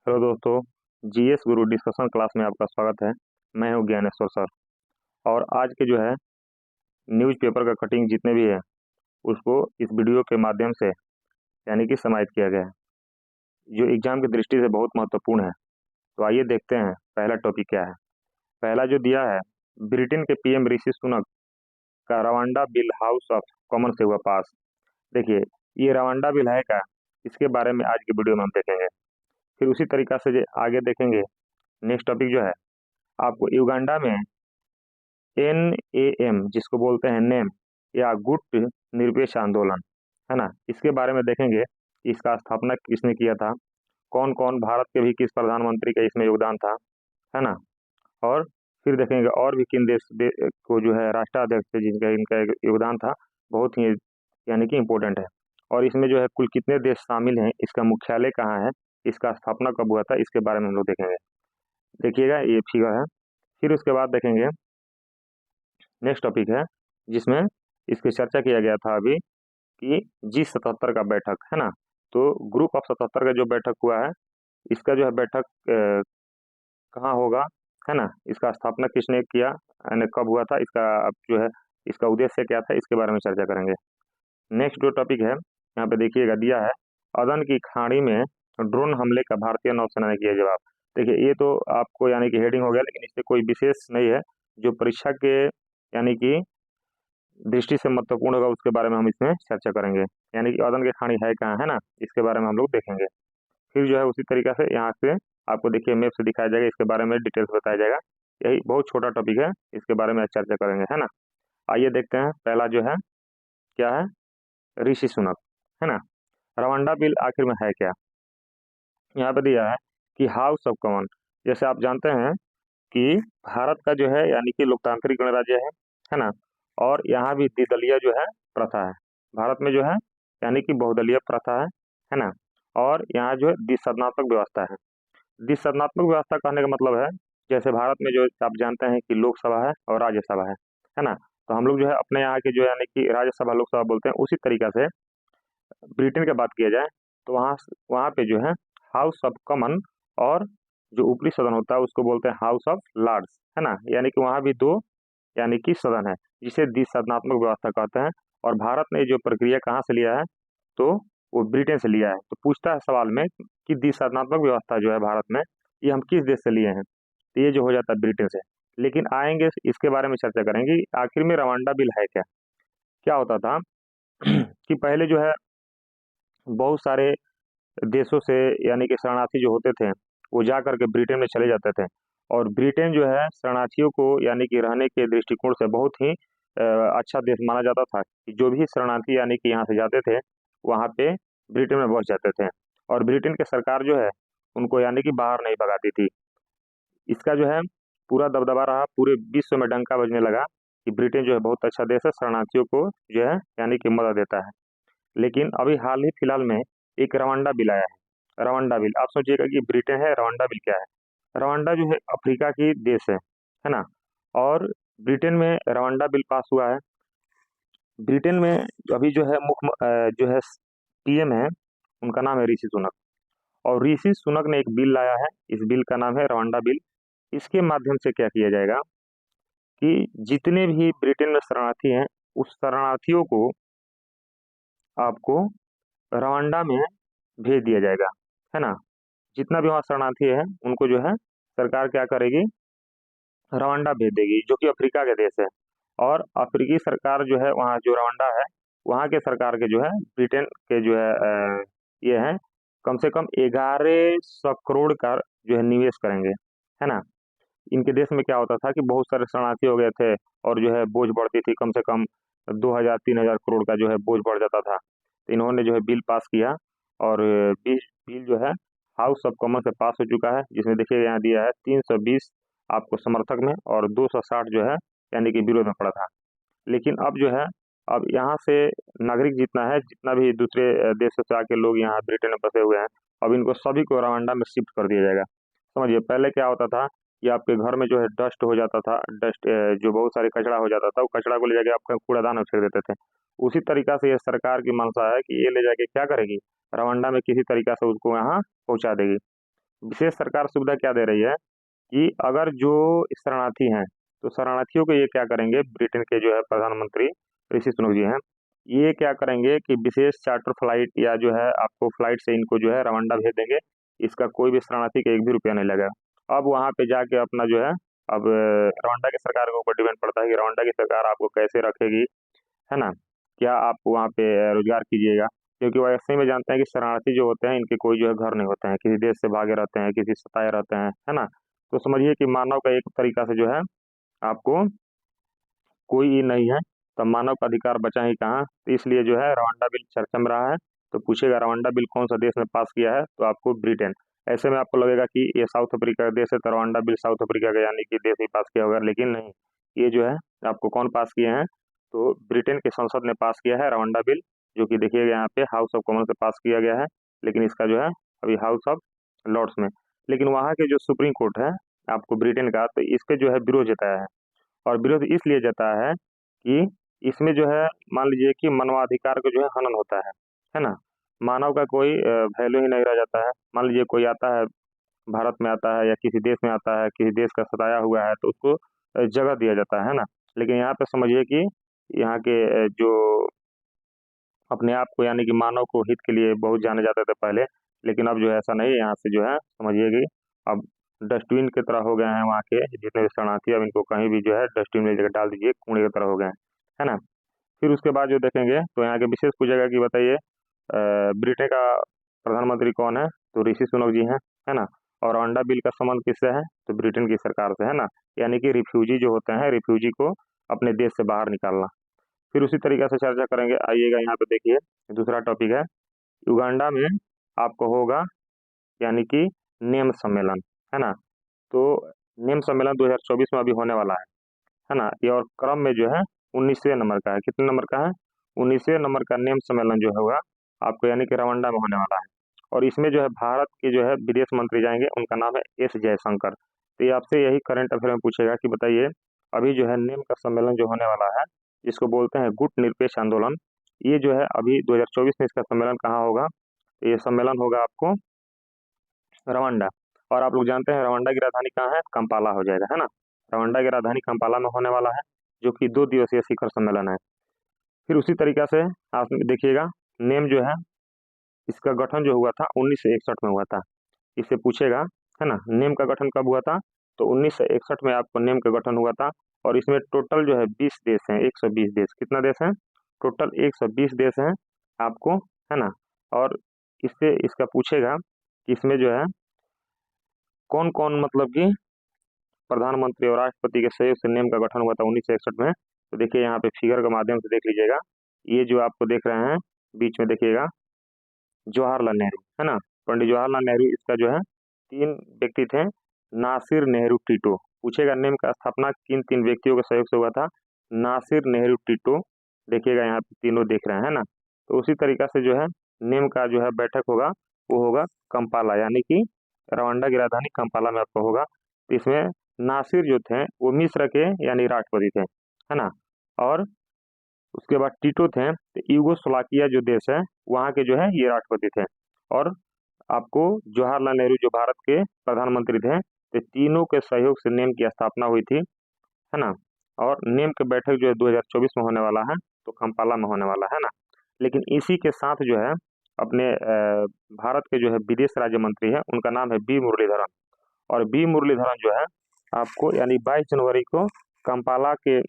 Hello दोस्तों। GS गुरु discussion class में आपका स्वागत है। मैं हूं ज्ञानेश्वर सर। और आज के जो है न्यूज़पेपर का कटिंग जितने भी है उसको इस वीडियो के माध्यम से यानी कि समाहित किया गया है, जो एग्जाम की दृष्टि से बहुत महत्वपूर्ण है। तो आइए देखते हैं पहला टॉपिक क्या है। पहला जो दिया है, ब्रिटेन के पीएम ऋषि सुनक का Rwanda bill house of common से हुआ पास। देखिए, ये रवांडा बिल है क्या, इसके बारे में आज की वीडियो में हम देखेंगे। फिर उसी तरीका से आगे देखेंगे। नेक्स्ट टॉपिक जो है, आपको युगांडा में NAM जिसको बोलते हैं नेम या गुट निरपेक्ष आंदोलन, है ना, इसके बारे में देखेंगे कि इसका स्थापना किसने किया था, कौन कौन भारत के भी किस प्रधानमंत्री का इसमें योगदान था, है ना। और फिर देखेंगे और भी किन को जो है राष्ट्राध्यक्ष थे जिनका इनका योगदान था, बहुत ही यानी कि इम्पोर्टेंट है। और इसमें जो है कुल कितने देश शामिल हैं, इसका मुख्यालय कहाँ है, इसका स्थापना कब हुआ था, इसके बारे में हम लोग देखेंगे। देखिएगा ये फिगर है। फिर उसके बाद देखेंगे नेक्स्ट टॉपिक है, जिसमें इसकी चर्चा किया गया था अभी कि G77 का बैठक, है ना। तो ग्रुप ऑफ 77 का जो बैठक हुआ है, इसका जो है बैठक कहाँ होगा, है ना, इसका स्थापना किसने किया, यानी कब हुआ था, इसका अब जो है इसका उद्देश्य क्या था, इसके बारे में चर्चा करेंगे। नेक्स्ट जो टॉपिक है, यहाँ पे देखिएगा दिया है, अदन की खाड़ी में ड्रोन हमले का भारतीय नौसेना ने किया जवाब। देखिए, ये तो आपको यानी कि हेडिंग हो गया, लेकिन इससे कोई विशेष नहीं है। जो परीक्षा के यानी कि दृष्टि से महत्वपूर्ण होगा उसके बारे में हम इसमें चर्चा करेंगे। यानी कि अदन की खाड़ी है कहाँ, है ना, इसके बारे में हम लोग देखेंगे। फिर जो है उसी तरीका से यहाँ से आपको देखिए मैप से दिखाया जाएगा, इसके बारे में डिटेल्स बताया जाएगा। यही बहुत छोटा टॉपिक है, इसके बारे में आज चर्चा करेंगे, है ना। आइए देखते हैं पहला जो है क्या है, ऋषि सुनक, है ना। रवांडा बिल आखिर में है क्या। यहाँ पे दिया है कि हाउस ऑफ कॉमन, जैसे आप जानते हैं कि भारत का जो है यानी कि लोकतांत्रिक गणराज्य है ना। और यहाँ भी द्विदलीय जो है प्रथा है। भारत में जो है यानी कि बहुदलीय प्रथा है ना। और यहाँ जो है द्विसदनात्मक व्यवस्था है। द्विसदनात्मक व्यवस्था कहने का मतलब है, जैसे भारत में जो आप जानते हैं कि लोकसभा है और राज्यसभा है ना। तो हम लोग जो है अपने यहाँ के जो यानी कि राज्यसभा लोकसभा बोलते हैं, उसी तरीका से ब्रिटेन की बात किया जाए तो वहाँ वहाँ पे जो है हाउस ऑफ कॉमन, और जो ऊपरी सदन होता है उसको बोलते हैं हाउस ऑफ लॉर्ड्स, है ना। यानी कि वहाँ भी दो यानी कि सदन है, जिसे द्विसदनात्मक व्यवस्था कहते हैं। और भारत ने जो प्रक्रिया कहाँ से लिया है, तो वो ब्रिटेन से लिया है। तो पूछता है सवाल में कि द्विसदनात्मक व्यवस्था जो है भारत में, ये हम किस देश से लिए हैं, तो ये जो हो जाता है ब्रिटेन से। लेकिन आएंगे इसके बारे में चर्चा करेंगे कि आखिर में रवांडा बिल है क्या। क्या होता था कि पहले जो है बहुत सारे देशों से यानी कि शरणार्थी जो होते थे वो जा करके ब्रिटेन में चले जाते थे। और ब्रिटेन जो है शरणार्थियों को यानी कि रहने के दृष्टिकोण से बहुत ही अच्छा देश माना जाता था कि जो भी शरणार्थी यानी कि यहाँ से जाते थे वहाँ पे ब्रिटेन में बस जाते थे। और ब्रिटेन की सरकार जो है उनको यानी कि बाहर नहीं भगाती थी। इसका जो है पूरा दबदबा रहा, पूरे विश्व में डंका बजने लगा कि ब्रिटेन जो है बहुत अच्छा देश है, शरणार्थियों को जो है यानी कि मदद देता है। लेकिन अभी हाल ही फिलहाल में एक रवांडा बिल आया है। रवांडा बिल, आप सोचिएगा कि ब्रिटेन है, रवांडा बिल क्या है। रवांडा जो है अफ्रीका की देश है ना। और ब्रिटेन में रवांडा बिल पास हुआ है। ब्रिटेन में अभी जो है जो है पीएम है, उनका नाम है ऋषि सुनक। और ऋषि सुनक ने एक बिल लाया है, इस बिल का नाम है रवांडा बिल। इसके माध्यम से क्या किया जाएगा कि जितने भी ब्रिटेन में शरणार्थी हैं उस शरणार्थियों को आपको रवांडा में भेज दिया जाएगा, है ना। जितना भी वहाँ शरणार्थी है उनको जो है सरकार क्या करेगी, रवांडा भेज देगी, जो कि अफ्रीका के देश है। और अफ्रीकी सरकार जो है वहाँ जो रवांडा है, वहाँ के सरकार के जो है ब्रिटेन के जो है ये है कम से कम 1100 करोड़ का जो है निवेश करेंगे, है ना। इनके देश में क्या होता था कि बहुत सारे शरणार्थी हो गए थे और जो है बोझ बढ़ती थी, कम से कम 2000-3000 करोड़ का जो है बोझ बढ़ जाता था। तो इन्होंने जो है बिल पास किया। और बिल जो है हाउस ऑफ कॉमन से पास हो चुका है, जिसमें देखिए यहाँ दिया है 320 आपको समर्थक में और 260 जो है यानी कि विरोध में पड़ा था। लेकिन अब जो है अब यहाँ से नागरिक जितना है, जितना भी दूसरे देशों से आके लोग यहाँ ब्रिटेन में बसे हुए हैं, अब इनको सभी को रवांडा में शिफ्ट कर दिया जाएगा। समझिए, पहले क्या होता था कि आपके घर में जो है डस्ट हो जाता था, डस्ट जो बहुत सारे कचरा हो जाता था, वो कचरा को ले जाके आपका कूड़ादान में फेंक देते थे। उसी तरीका से ये सरकार की मंशा है कि ये ले जाके क्या करेगी, रवांडा में किसी तरीका से उसको यहाँ पहुंचा देगी। विशेष सरकार सुविधा क्या दे रही है कि अगर जो शरणार्थी हैं तो शरणार्थियों को ये क्या करेंगे, ब्रिटेन के जो है प्रधानमंत्री ऋषि सुनक जी हैं, ये क्या करेंगे कि विशेष चार्टर फ्लाइट या जो है आपको फ्लाइट से इनको जो है रवांडा भेज देंगे। इसका कोई भी शरणार्थी का 1 भी रुपया नहीं लगेगा। अब वहाँ पे जाके अपना जो है, अब रवांडा की सरकार के ऊपर डिपेंड पड़ता है कि रवांडा की सरकार आपको कैसे रखेगी, है ना। क्या आप वहाँ पे रोजगार कीजिएगा, क्योंकि वो ऐसे में जानते हैं कि शरणार्थी जो होते हैं इनके कोई जो है घर नहीं होते हैं, किसी देश से भागे रहते हैं, किसी सताए रहते हैं, है ना। तो समझिए कि मानव का एक तरीका से जो है आपको कोई ही नहीं है, तो मानव का अधिकार बचा ही कहाँ। तो इसलिए जो है रवांडा बिल चर्चा में रहा है। तो पूछेगा रवांडा बिल कौन सा देश ने पास किया है, तो आपको ब्रिटेन। ऐसे में आपको लगेगा कि ये साउथ अफ्रीका का देश है, तो रवांडा बिल साउथ अफ्रीका का यानी कि देश ही पास किया होगा, लेकिन नहीं। ये जो है आपको कौन पास किए हैं, तो ब्रिटेन के संसद ने पास किया है रवांडा बिल, जो कि देखिएगा यहाँ पे हाउस ऑफ कॉमन से पास किया गया है, लेकिन इसका जो है अभी हाउस ऑफ लॉर्ड्स में। लेकिन वहाँ के जो सुप्रीम कोर्ट है आपको ब्रिटेन का, तो इस पे जो है विरोध जताया है। और विरोध इसलिए जताया है कि इसमें जो है मान लीजिए कि मानवाधिकार को जो है हनन होता है ना। मानव का कोई वैल्यू ही नहीं रह जाता है। मान लीजिए कोई आता है, भारत में आता है या किसी देश में आता है, किसी देश का सताया हुआ है, तो उसको जगह दिया जाता है ना। लेकिन यहाँ पे समझिए कि यहाँ के जो अपने आप को यानी कि मानव को हित के लिए बहुत जाने जाते थे पहले, लेकिन अब जो है ऐसा नहीं है। यहाँ से जो है समझिए कि अब डस्टबिन की तरह हो गए हैं वहाँ के जितने भी शरणार्थी, अब इनको कहीं भी जो है डस्टबिन में जगह डाल दीजिए, कूड़े की तरह हो गए हैं, है ना। फिर उसके बाद जो देखेंगे तो यहाँ के विशेष पूछेगा कि बताइए ब्रिटेन का प्रधानमंत्री कौन है, तो ऋषि सुनक जी हैं, है ना। और अंडा बिल का संबंध किससे है, तो ब्रिटेन की सरकार से, है ना। यानी कि रिफ्यूजी जो होते हैं, रिफ्यूजी को अपने देश से बाहर निकालना। फिर उसी तरीके से चर्चा करेंगे। आइएगा यहाँ पे देखिए, दूसरा टॉपिक है युगांडा में आपको होगा यानी कि नेम सम्मेलन, है ना। तो नेम सम्मेलन 2024 में अभी होने वाला है ना। ये और क्रम में जो है 19वें नंबर का है। कितने नंबर का है, 19वें नंबर का नेम सम्मेलन जो होगा आपको यानी कि रवांडा में होने वाला है। और इसमें जो है भारत के जो है विदेश मंत्री जाएंगे, उनका नाम है एस जयशंकर। तो ये आपसे यही करंट अफेयर में पूछेगा कि बताइए अभी जो है नेम का सम्मेलन जो होने वाला है, जिसको बोलते हैं गुट निरपेक्ष आंदोलन, ये जो है अभी 2024 में इसका सम्मेलन कहाँ होगा, तो ये सम्मेलन होगा आपको रवांडा। और आप लोग जानते हैं रवांडा की राजधानी कहाँ है, कंपाला हो जाएगा, है ना। रवांडा की राजधानी कंपाला में होने वाला है, जो कि 2 दिवसीय शिखर सम्मेलन है। फिर उसी तरीका से आप देखिएगा नेम जो है इसका गठन जो हुआ था 1961 में हुआ था। इससे पूछेगा, है ना, नेम का गठन कब हुआ था, तो 1961 में आपको नेम का गठन हुआ था। और इसमें टोटल जो है 20 देश हैं, 120 देश। कितना देश हैं, टोटल 120 देश हैं आपको, है ना। और इससे इसका पूछेगा कि इसमें जो है कौन कौन मतलब कि प्रधानमंत्री और राष्ट्रपति के सहयोग से नेम का गठन हुआ था 1961 में। तो देखिए यहाँ पे फिगर के माध्यम से देख लीजिएगा, ये जो आपको देख रहे हैं बीच में देखिएगा जवाहरलाल नेहरू, है ना। पंडित जवाहरलाल नेहरू इसका जो है 3 व्यक्ति थे। नासिर नेहरू टीटो, पूछेगा नेम का स्थापना किन 3 व्यक्तियों के सहयोग से हुआ था, नासिर नेहरू टीटो। देखिएगा यहाँ पे तीनों देख रहे हैं, है ना। तो उसी तरीका से जो है नेम का जो है बैठक होगा वो होगा कंपाला, यानी कि रवांडा की राजधानी कंपाला में आपको होगा। तो इसमें नासिर जो थे वो मिस्र के यानी राष्ट्रपति थे, है ना। और उसके बाद टीटो थे, तो यूगोस्लाविया जो देश है वहाँ के जो है ये राष्ट्रपति थे। और आपको जवाहरलाल नेहरू जो भारत के प्रधानमंत्री थे, तो तीनों के सहयोग से नेम की स्थापना हुई थी, है ना। और नेम की बैठक जो है 2024 में होने वाला है, तो कंपाला में होने वाला है ना। लेकिन इसी के साथ जो है अपने भारत के जो है विदेश राज्य मंत्री है, उनका नाम है बी मुरलीधरन। और बी मुरलीधरन जो है आपको यानी 22 जनवरी को कंपाला के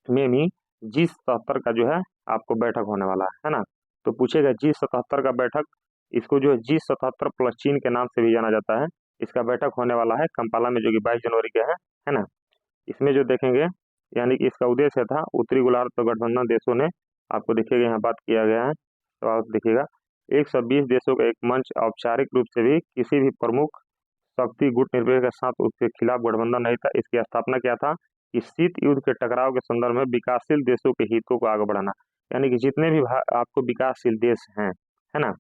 में भी G77 का जो है आपको बैठक होने वाला है ना। तो पूछेगा G77 का बैठक, इसको जो है G77 प्लस चीन के नाम से भी जाना जाता है। इसका बैठक होने वाला है कंपाला में, जो कि 22 जनवरी के है ना। इसमें जो देखेंगे यानी कि इसका उद्देश्य था उत्तरी गोलार्ध पर गठबंधन देशों ने, आपको देखिएगा यहाँ बात किया गया है। तो आप देखिएगा 120 देशों का एक मंच औपचारिक रूप से भी किसी भी प्रमुख शक्ति गुट निरपेक्ष के साथ उसके खिलाफ गठबंधन नहीं था। इसकी स्थापना क्या था कि शीत युद्ध के टकराव के संदर्भ में विकासशील देशों के हितों को आगे बढ़ाना, यानी कि जितने भी आपको विकासशील देश हैं, है ना,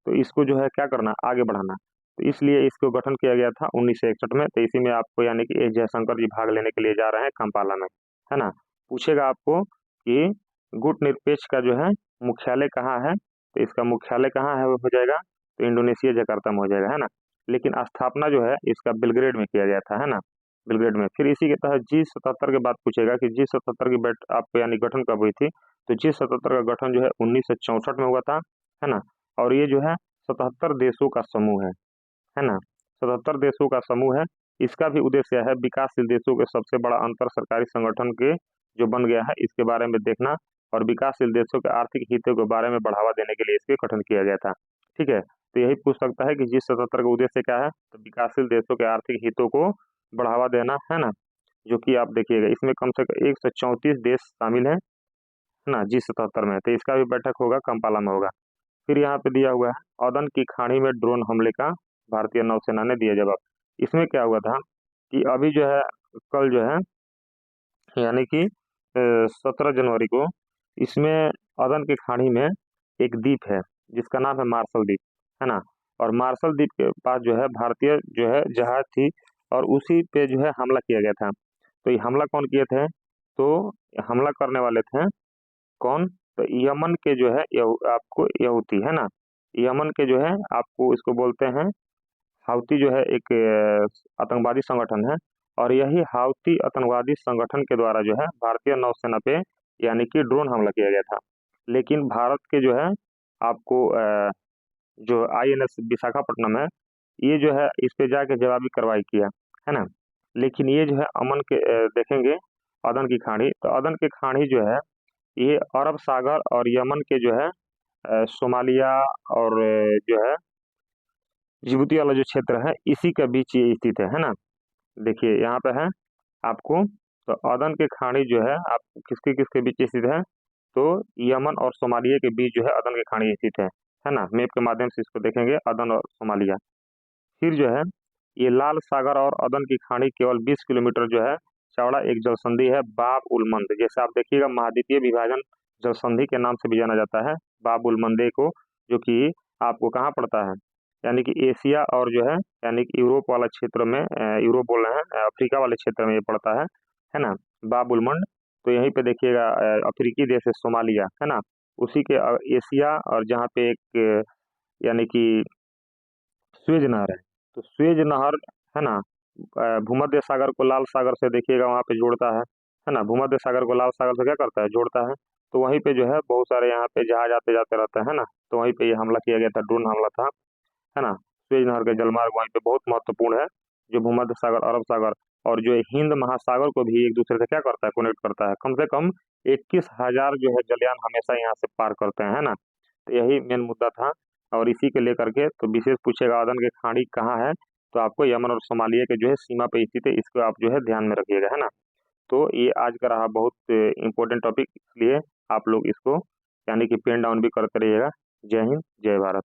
तो इसको जो है क्या करना, आगे बढ़ाना। तो इसलिए इसको गठन किया गया था 1961 में। तो इसी में आपको यानी कि एस जयशंकर जी भाग लेने के लिए जा रहे हैं कंपाला में, है ना। पूछेगा आपको कि गुट निरपेक्ष का जो है मुख्यालय कहाँ है, तो इसका मुख्यालय कहाँ है वो हो जाएगा, तो इंडोनेशिया जकार्ता में हो जाएगा, है ना। लेकिन स्थापना जो है इसका बेलग्रेड में किया गया था, है ना, बेलग्रेड में। फिर इसी के तहत G77 के बाद पूछेगा कि G77 की आपको यानी गठन कब हुई थी, तो G77 का गठन जो है 1964 में हुआ था, है ना। और ये जो है 77 देशों का समूह है ना, 77 देशों का समूह है। इसका भी उद्देश्य है विकासशील देशों के सबसे बड़ा अंतर सरकारी संगठन के जो बन गया है इसके बारे में देखना, और विकासशील देशों के आर्थिक हितों के बारे में बढ़ावा देने के लिए इसके गठन किया गया था। ठीक है, तो यही पूछ सकता है कि G77 का उद्देश्य क्या है, तो विकासशील देशों के आर्थिक हितों को बढ़ावा देना, है ना, जो कि आप देखिएगा इसमें कम से कम 134 देश शामिल है ना G77 में। तो इसका भी बैठक होगा, कंपाला में होगा। फिर यहाँ पे दिया हुआ है अदन की खाड़ी में ड्रोन हमले का भारतीय नौसेना ने दिया जवाब। इसमें क्या हुआ था कि अभी जो है कल जो है यानी कि 17 जनवरी को इसमें अदन की खाड़ी में एक द्वीप है जिसका नाम है मार्शल द्वीप, है ना। और मार्शल द्वीप के पास जो है भारतीय जो है जहाज थी और उसी पे जो है हमला किया गया था। तो ये हमला कौन किए थे, तो हमला करने वाले थे कौन, तो यमन के जो है आपको यहूती, है ना, यमन के जो है आपको इसको बोलते हैं हाउती, जो है एक आतंकवादी संगठन है। और यही हाउती आतंकवादी संगठन के द्वारा जो है भारतीय नौसेना पे यानी कि ड्रोन हमला किया गया था। लेकिन भारत के जो है आपको जो INS विशाखापट्टनम है, ये जो है इस पे जाके जवाबी कार्रवाई किया, है ना। लेकिन ये जो है अमन के देखेंगे अदन की खाड़ी, तो अदन की खाड़ी जो है ये अरब सागर और यमन के जो है सोमालिया और जो है जिबूती वाला जो क्षेत्र है इसी के बीच ये स्थित है ना। देखिए यहाँ पे है आपको, तो अदन के खाड़ी जो है आप किसके किसके बीच स्थित है, तो यमन और सोमालिया के बीच जो है अदन की खाड़ी स्थित है ना। मैप के माध्यम से इसको देखेंगे अदन और सोमालिया। फिर जो है ये लाल सागर और अदन की खाड़ी केवल 20 किलोमीटर जो है चौड़ा एक जलसंधि है बाब उल मंद। जैसे आप देखिएगा महाद्वीपीय विभाजन जलसंधि के नाम से भी जाना जाता है बाब उल मंदे को, जो कि आपको कहाँ पड़ता है, यानी कि एशिया और जो है यानी कि यूरोप वाला क्षेत्र में यूरोप बोल रहे हैं अफ्रीका वाले क्षेत्र में ये पड़ता है ना, बाब उल मंद। तो यहीं पे देखिएगा अफ्रीकी देश है सोमालिया, है ना, उसी के एशिया और जहाँ पे एक यानी कि स्वेज नहर है, तो स्वेज नहर, है ना, भूमध्य सागर को लाल सागर से देखिएगा वहाँ पे जोड़ता है ना, भूमध्य सागर को लाल सागर से क्या करता है, जोड़ता है। तो वहीं पे जो है बहुत सारे यहाँ पे जहाज आते जाते रहते हैं ना, तो वहीं पे ये हमला किया गया था, ड्रोन हमला था, है ना। स्वेज नहर के जलमार्ग वहीं पे बहुत महत्वपूर्ण है, जो भूमध्य सागर, अरब सागर और जो हिंद महासागर को भी एक दूसरे से क्या करता है, कनेक्ट करता है। कम से कम 21,000 जो है जलयान हमेशा यहाँ से पार करते हैं, है ना। तो यही मेन मुद्दा था, और इसी के लेकर के तो विशेष पूछेगा अदन की खाड़ी कहाँ है, तो आपको यमन और सोमालिया के जो है सीमा पे स्थित है, इसको आप जो है ध्यान में रखिएगा, है ना। तो ये आज का रहा बहुत इंपॉर्टेंट टॉपिक, इसलिए आप लोग इसको यानी कि पेन डाउन भी करते रहिएगा। जय हिंद, जय भारत।